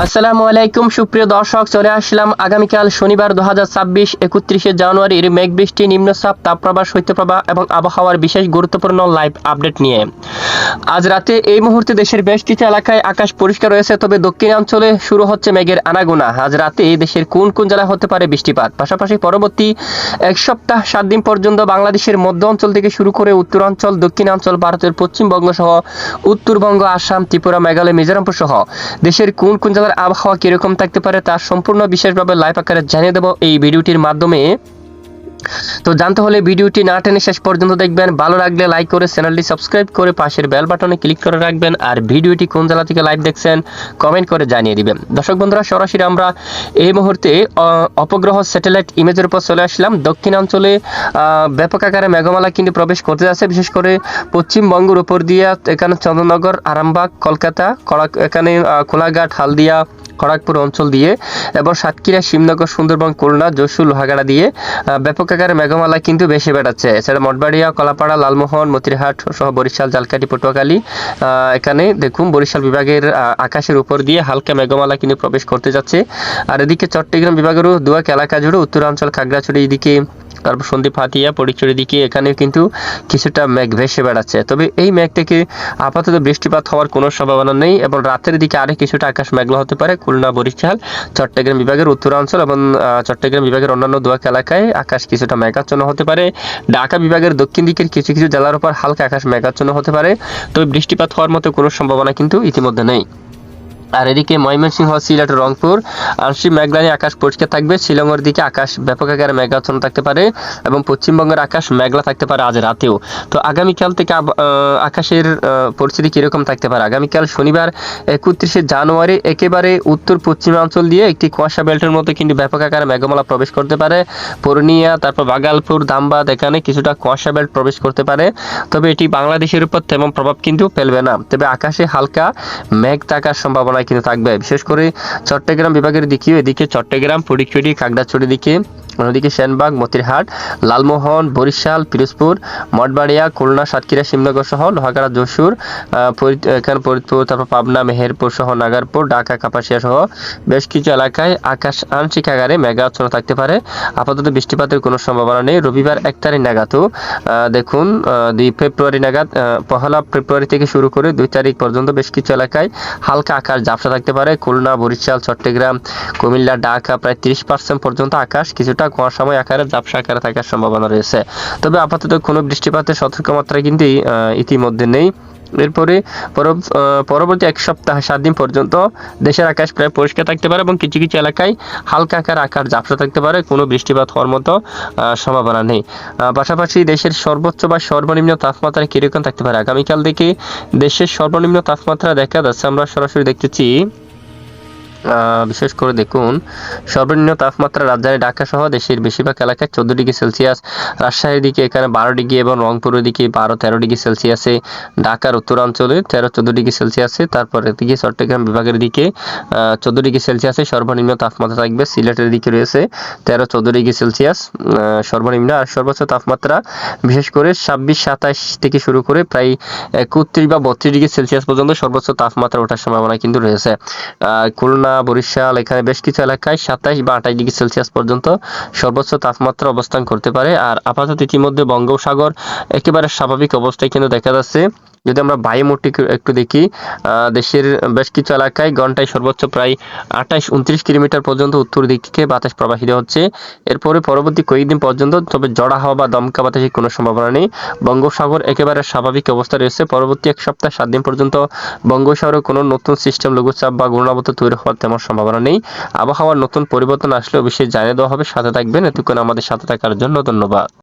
আসসালামু আলাইকুম সুপ্রিয় দর্শক, চলে আসলাম আগামীকাল শনিবার 2026 31শে জানুয়ারির মেঘ বৃষ্টি, নিম্নচাপ, তাপপ্রবাহ, শৈত্যপ্রবাহ এবং আবহাওয়ার বিশেষ গুরুত্বপূর্ণ লাইভ আপডেট নিয়ে। আজ রাতে এই মুহূর্তে দেশের বেশ কিছু এলাকায় আকাশ পরিষ্কার রয়েছে, তবে দক্ষিণাঞ্চলে শুরু হচ্ছে মেঘের আনাগোনা। আজ রাতে দেশের কোন কোন জেলায় হতে পারে বৃষ্টিপাত, পাশাপাশি পরবর্তী এক সপ্তাহ 7 দিন পর্যন্ত বাংলাদেশের মধ্য অঞ্চল থেকে শুরু করে উত্তরাঞ্চল, দক্ষিণাঞ্চল, ভারতের পশ্চিমবঙ্গ সহ উত্তরবঙ্গ, আসাম, ত্রিপুরা, মেঘালয়, মিজোরামপুর সহ দেশের কোন কোন জেলার আবহাওয়া কিরকম থাকতে পারে তার সম্পূর্ণ বিশেষভাবে লাইভ আকারে জানিয়ে দেব এই ভিডিওটির মাধ্যমে। তো জানতে হলে ভিডিওটি না টেনে শেষ পর্যন্ত দেখবেন। ভালো লাগলে লাইক করে চ্যানেলটি সাবস্ক্রাইব করে পাশের বেল বাটনে ক্লিক করে রাখবেন। আর ভিডিওটি কোন জেলা থেকে লাইভ দেখছেন কমেন্ট করে জানিয়ে দিবেন। দর্শক বন্ধুরা, সরাসরি আমরা এই মুহূর্তে উপগ্রহ স্যাটেলাইট ইমেজের উপর চলে আসলাম। দক্ষিণাঞ্চলে ব্যাপক আকারে মেঘমালা কিন্তু প্রবেশ করতে যাচ্ছে, বিশেষ করে পশ্চিমবঙ্গের উপর দিয়ে এখানে চন্দ্রনগর, আরামবাগ, কলকাতা, এখানে কোলাঘাট, হালদিয়া, খড়গপুর অঞ্চল দিয়ে এবং সাতক্ষীরা, শিবনগর, সুন্দরবন, খুলনা, যশোর, লোহাগাড়া দিয়ে ব্যাপক আকারে মেঘমালা কিন্তু বেশি বেড়াচ্ছে। এছাড়া মঠবাড়িয়া, কলাপাড়া, লালমোহন, মতিরহাট সহ বরিশাল, ঝালকাঠি, পটুয়াখালী, এখানে দেখুন বরিশাল বিভাগের আকাশের উপর দিয়ে হালকা মেঘমালা কিন্তু প্রবেশ করতে যাচ্ছে। আর এদিকে চট্টগ্রাম বিভাগেরও দুয়াক এলাকা জুড়ে উত্তরাঞ্চল, খাগড়াছড়ি এদিকে, তারপর সন্দ্বীপ, হাতিয়া, পরিচুরি দিকে এখানেও কিন্তু কিছুটা মেঘ ভেসে বেড়াচ্ছে। তবে এই মেঘ থেকে আপাতত বৃষ্টিপাত হওয়ার কোনো সম্ভাবনা নেই এবং রাতের দিকে আরও কিছুটা আকাশ মেঘলা হতে পারে খুলনা, বরিশাল, চট্টগ্রাম বিভাগের উত্তরাঞ্চল এবং চট্টগ্রাম বিভাগের অন্যান্য দুয়াক এলাকায় আকাশ কিছুটা মেঘাচ্ছন্ন হতে পারে। ঢাকা বিভাগের দক্ষিণ দিকের কিছু কিছু জেলার উপর হালকা আকাশ মেঘাচ্ছন্ন হতে পারে, তবে বৃষ্টিপাত হওয়ার মতো কোনো সম্ভাবনা কিন্তু ইতিমধ্যে নেই। আর এদিকে ময়মনসিংহ, সিলেট, রংপুর আংশিক মেঘলা নিয়ে আকাশ পরিষ্কার থাকবে। শিলংয়ের দিকে আকাশ ব্যাপক আকারে মেঘাচ্ছন্ন থাকতে পারে এবং পশ্চিমবঙ্গের আকাশ মেঘলা থাকতে পারে আজ রাতেও। তো আগামীকাল থেকে আকাশের পরিস্থিতি কীরকম থাকতে পারে? আগামীকাল শনিবার 31শে জানুয়ারি একেবারে উত্তর পশ্চিমাঞ্চল দিয়ে একটি কুয়াশা বেল্টের মধ্যে কিন্তু ব্যাপক আকারে মেঘমালা প্রবেশ করতে পারে। পূর্ণিয়া, তারপর বাগালপুর, ধামবাদ, এখানে কিছুটা কুয়াশা বেল্ট প্রবেশ করতে পারে, তবে এটি বাংলাদেশের উপর তেমন প্রভাব কিন্তু ফেলবে না। তবে আকাশে হালকা মেঘ থাকার সম্ভাবনা কিন্তু থাকবে, বিশেষ করে চট্টগ্রাম বিভাগের দিকেও। এদিকে চট্টগ্রাম, ফটিকছড়ি, খাগড়াছড়ি দিকে, অন্যদিকে সেনবাগ, মতিরহাট, লালমোহন, বরিশাল, পিরোজপুর, মঠবাড়িয়া, খুলনা, সাতক্ষীরা, শিবনগর সহ লোহাগাড়া, যশোর, এখানে ফরিদপুর, তারপর পাবনা, মেহেরপুর সহ নাগারপুর, ঢাকা, কাপাসিয়া সহ বেশ কিছু এলাকায় আকাশ আংশিক আকারে মেঘাচ্ছন্ন থাকতে পারে। আপাতত বৃষ্টিপাতের কোনো সম্ভাবনা নেই। রবিবার 1 তারিখ নাগাদও দেখুন 2 ফেব্রুয়ারি নাগাদ, 1 ফেব্রুয়ারি থেকে শুরু করে 2 তারিখ পর্যন্ত বেশ কিছু এলাকায় হালকা আকাশ ঝাপসা থাকতে পারে। খুলনা, বরিশাল, চট্টগ্রাম, কুমিল্লা, ঢাকা প্রায় 30% পর্যন্ত আকাশ কিছুটা কুয়াশাময় আকারে ঝাপসা আকারে থাকার সম্ভাবনা রয়েছে। তবে আপাতত কোনো বৃষ্টিপাতের সতর্কমাত্রা কিন্তু ইতিমধ্যে নেই। এরপরে পরবর্তী এক সপ্তাহ 7 দিন পর্যন্ত দেশের আকাশ প্রায় পরিষ্কার থাকতে পারে এবং কিছু কিছু এলাকায় হালকা আকার আকাশ ঝাপসা থাকতে পারে, কোনো বৃষ্টিপাত হওয়ার মতো সম্ভাবনা নেই। পাশাপাশি দেশের সর্বোচ্চ বা সর্বনিম্ন তাপমাত্রা কিরকম থাকতে পারে? আগামীকাল থেকে দেশের সর্বনিম্ন তাপমাত্রা দেখা যাচ্ছে, আমরা সরাসরি দেখতেছি। বিশেষ করে দেখুন সর্বনিম্ন তাপমাত্রা রাজধানী ঢাকা সহ দেশের বেশিরভাগ এলাকায় 14 ডিগ্রি সেলসিয়াস, রাজশাহীর দিকে এখানে 12 ডিগ্রি এবং রংপুরের দিকে 12-13 ডিগ্রি সেলসিয়াসে, ঢাকার উত্তরাঞ্চলে 13-14 ডিগ্রি সেলসিয়াসে, তারপর এদিকে চট্টগ্রাম বিভাগের দিকে 14 ডিগ্রি সেলসিয়াসে সর্বনিম্ন তাপমাত্রা থাকবে। সিলেটের দিকে রয়েছে 13-14 ডিগ্রি সেলসিয়াস সর্বনিম্ন। আর সর্বোচ্চ তাপমাত্রা বিশেষ করে 26-27 থেকে শুরু করে প্রায় 31 বা 32 ডিগ্রি সেলসিয়াস পর্যন্ত সর্বোচ্চ তাপমাত্রা ওঠার সম্ভাবনা কিন্তু রয়েছে। খুলনা, বরিশাল, এখানে বেশ কিছু এলাকায় 27 বা 28 ডিগ্রি সেলসিয়াস পর্যন্ত সর্বোচ্চ তাপমাত্রা অবস্থান করতে পারে। আর আপাতত ইতিমধ্যে বঙ্গোপসাগর একেবারে স্বাভাবিক অবস্থায় কিন্তু দেখা যাচ্ছে। যদি আমরা বায়ুমোটটি একটু দেখি, দেশের বেশ কিছু এলাকায় ঘন্টায় সর্বোচ্চ প্রায় 28-29 কিলোমিটার পর্যন্ত উত্তর দিক থেকে বাতাস প্রবাহিত হচ্ছে। এরপরে পরবর্তী কয়েকদিন পর্যন্ত তবে জোড়া হাওয়া বা দমকা বাতাসের কোনো সম্ভাবনা নেই। বঙ্গোপসাগর একেবারে স্বাভাবিক অবস্থা রয়েছে। পরবর্তী এক সপ্তাহ 7 দিন পর্যন্ত বঙ্গোপসাগরে কোনো নতুন সিস্টেম, লঘুচাপ বা ঘূর্ণাবর্ত তৈরি হওয়ার তেমন সম্ভাবনা নেই। আবহাওয়ার নতুন পরিবর্তন আসলে অবশ্যই জানিয়ে দেওয়া হবে। সাথে থাকবেন। এতক্ষণ আমাদের সাথে থাকার জন্য ধন্যবাদ।